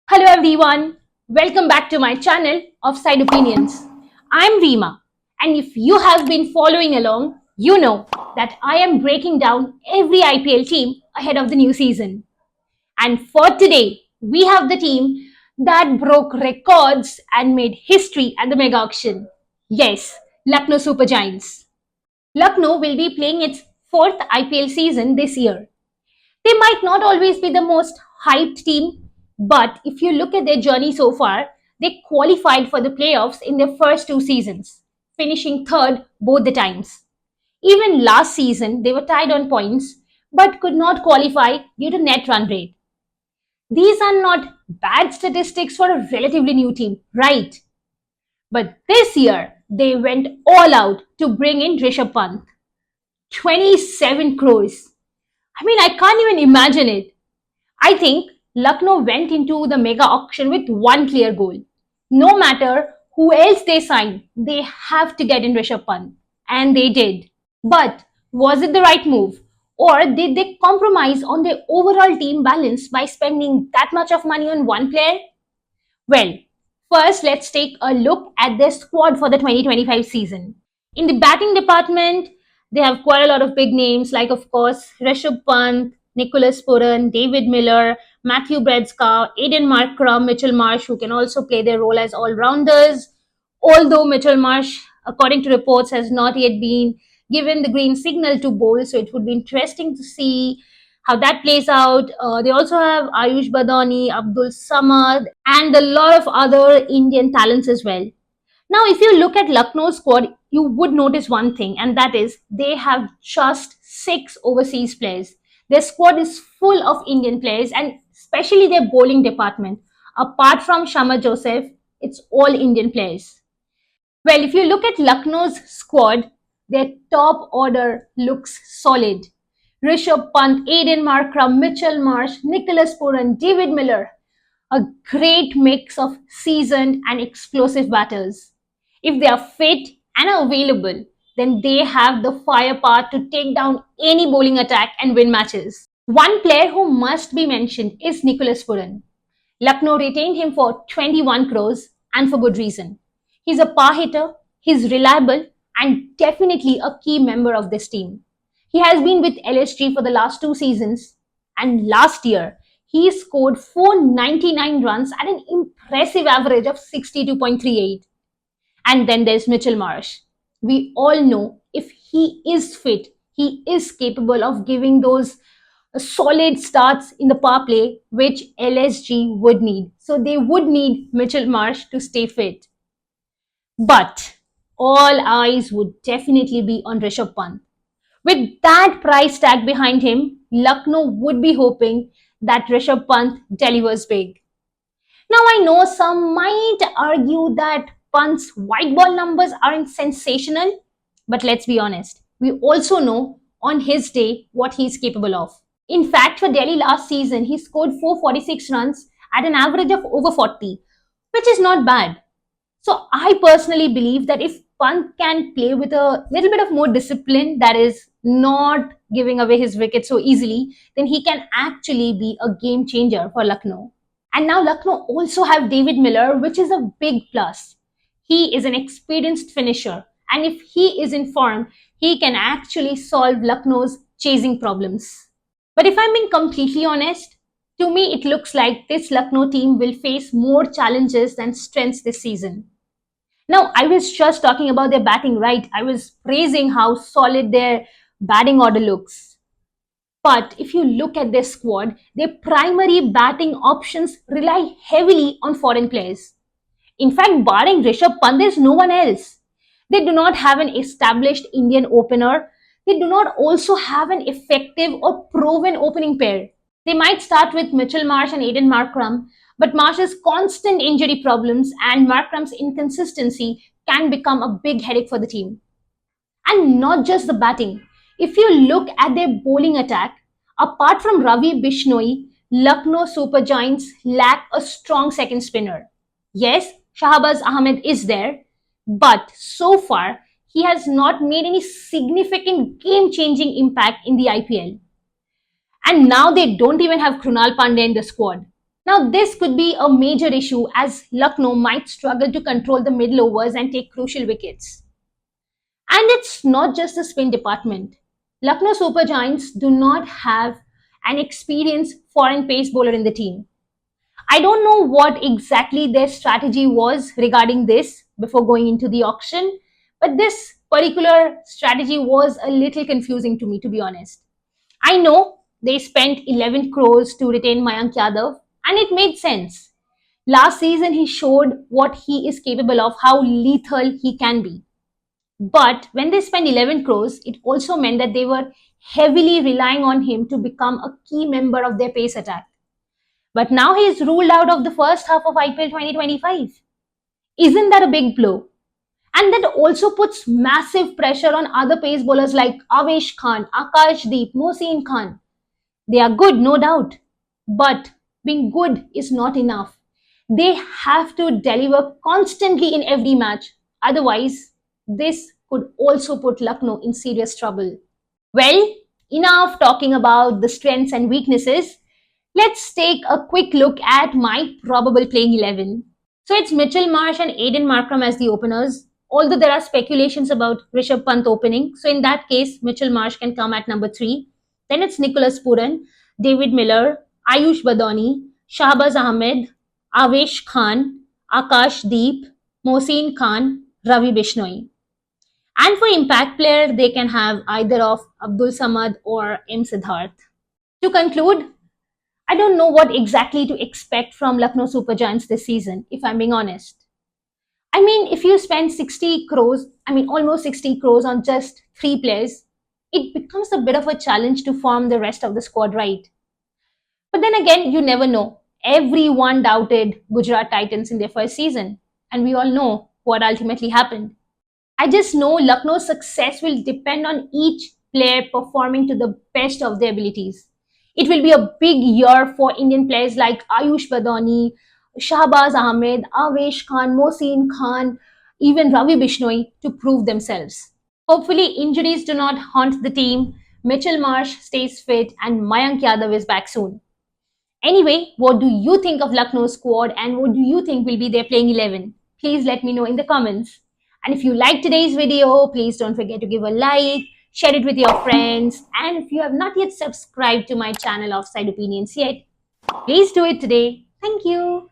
Hello everyone, welcome back to my channel of Side Opinions. I'm Reema, and if you have been following along, you know that I am breaking down every IPL team ahead of the new season. And for today, we have the team that broke records and made history at the mega auction. Yes, Lucknow Super Giants. Lucknow will be playing its fourth IPL season this year. They might not always be the most hyped team, but if you look at their journey so far, they qualified for the playoffs in their first two seasons, finishing third both the times. Even last season, they were tied on points, but could not qualify due to net run rate. These are not bad statistics for a relatively new team, right? But this year, they went all out to bring in Rishabh Pant. 27 crores. I can't even imagine it. I think Lucknow went into the mega auction with one clear goal. No matter who else they sign, they have to get in Rishabh Pant. And they did. But was it the right move? Or did they compromise on their overall team balance by spending that much of money on one player? Well, first let's take a look at their squad for the 2025 season. In the batting department, they have quite a lot of big names like, of course, Rishabh Pant, Nicholas Puran, David Miller, Matthew Bredska, Aiden Markram, Mitchell Marsh, who can also play their role as all-rounders. Although Mitchell Marsh, according to reports, has not yet been given the green signal to bowl, so it would be interesting to see how that plays out. They also have Ayush Badani, Abdul Samad, and a lot of other Indian talents as well. Now, if you look at Lucknow's squad, you would notice one thing, and that is they have just six overseas players. Their squad is full of Indian players, and especially their bowling department. Apart from Shama Joseph, it's all Indian players. Well, if you look at Lucknow's squad, their top order looks solid. Rishabh Pant, Aiden Markram, Mitchell Marsh, Nicholas Puran, David Miller. A great mix of seasoned and explosive batters. If they are fit and are available, then they have the firepower to take down any bowling attack and win matches. One player who must be mentioned is Nicholas Puran. Lucknow retained him for 21 crores and for good reason. He's a power hitter, he's reliable, and definitely a key member of this team. He has been with LSG for the last two seasons, and last year he scored 499 runs at an impressive average of 62.38. And then there's Mitchell Marsh. We all know if he is fit, he is capable of giving those solid starts in the power play, which LSG would need. So they would need Mitchell Marsh to stay fit. But all eyes would definitely be on Rishabh Pant. With that price tag behind him, Lucknow would be hoping that Rishabh Pant delivers big. Now, I know some might argue that Pant's white ball numbers aren't sensational, but let's be honest. We also know on his day what he's capable of. In fact, for Delhi last season, he scored 446 runs at an average of over 40, which is not bad. So I personally believe that if Pant can play with a little bit of more discipline, that is not giving away his wicket so easily, then he can actually be a game changer for Lucknow. And now Lucknow also have David Miller, which is a big plus. He is an experienced finisher, and if he is in form, he can actually solve Lucknow's chasing problems. But if I'm being completely honest, to me it looks like this Lucknow team will face more challenges than strengths this season. Now, I was just talking about their batting, right? I was praising how solid their batting order looks. But if you look at their squad, their primary batting options rely heavily on foreign players. In fact, barring Rishabh Pant, there's no one else. They do not have an established Indian opener. They do not also have an effective or proven opening pair. They might start with Mitchell Marsh and Aiden Markram, but Marsh's constant injury problems and Markram's inconsistency can become a big headache for the team. And not just the batting. If you look at their bowling attack, apart from Ravi Bishnoi, Lucknow Super Giants lack a strong second spinner. Yes, Shahbaz Ahmed is there, but so far he has not made any significant game changing impact in the IPL. And now they don't even have Krunal Pandey in the squad. Now, this could be a major issue as Lucknow might struggle to control the middle overs and take crucial wickets. And it's not just the spin department. Lucknow Super Giants do not have an experienced foreign pace bowler in the team. I don't know what exactly their strategy was regarding this before going into the auction, but this particular strategy was a little confusing to me, to be honest. I know they spent 11 crores to retain Mayank Yadav, and it made sense. Last season, he showed what he is capable of, how lethal he can be. But when they spent 11 crores, it also meant that they were heavily relying on him to become a key member of their pace attack. But now he is ruled out of the first half of IPL 2025. Isn't that a big blow? And that also puts massive pressure on other pace bowlers like Avesh Khan, Akash Deep, Mohsin Khan. They are good, no doubt. But being good is not enough. They have to deliver constantly in every match. Otherwise, this could also put Lucknow in serious trouble. Well, enough talking about the strengths and weaknesses. Let's take a quick look at my probable playing 11. So it's Mitchell Marsh and Aiden Markram as the openers. Although there are speculations about Rishabh Pant opening, so in that case, Mitchell Marsh can come at number 3. Then it's Nicholas Puran, David Miller, Ayush Badoni, Shahbaz Ahmed, Avesh Khan, Akash Deep, Mohsin Khan, Ravi Bishnoi. And for impact player, they can have either of Abdul Samad or M. Siddharth. To conclude, I don't know what exactly to expect from Lucknow Super Giants this season, if I'm being honest. I mean, if you spend 60 crores, almost 60 crores on just 3 players, it becomes a bit of a challenge to form the rest of the squad right. But then again, you never know. Everyone doubted Gujarat Titans in their first season, and we all know what ultimately happened. I just know Lucknow's success will depend on each player performing to the best of their abilities. It will be a big year for Indian players like Ayush Badoni, Shahbaz Ahmed, Avesh Khan, Mohsin Khan, even Ravi Bishnoi to prove themselves. Hopefully, injuries do not haunt the team, Mitchell Marsh stays fit, and Mayank Yadav is back soon. Anyway, what do you think of Lucknow's squad and what do you think will be their playing 11? Please let me know in the comments. And if you liked today's video, please don't forget to give a like, share it with your friends, and if you have not yet subscribed to my channel Offside Opinions yet, please do it today. Thank you.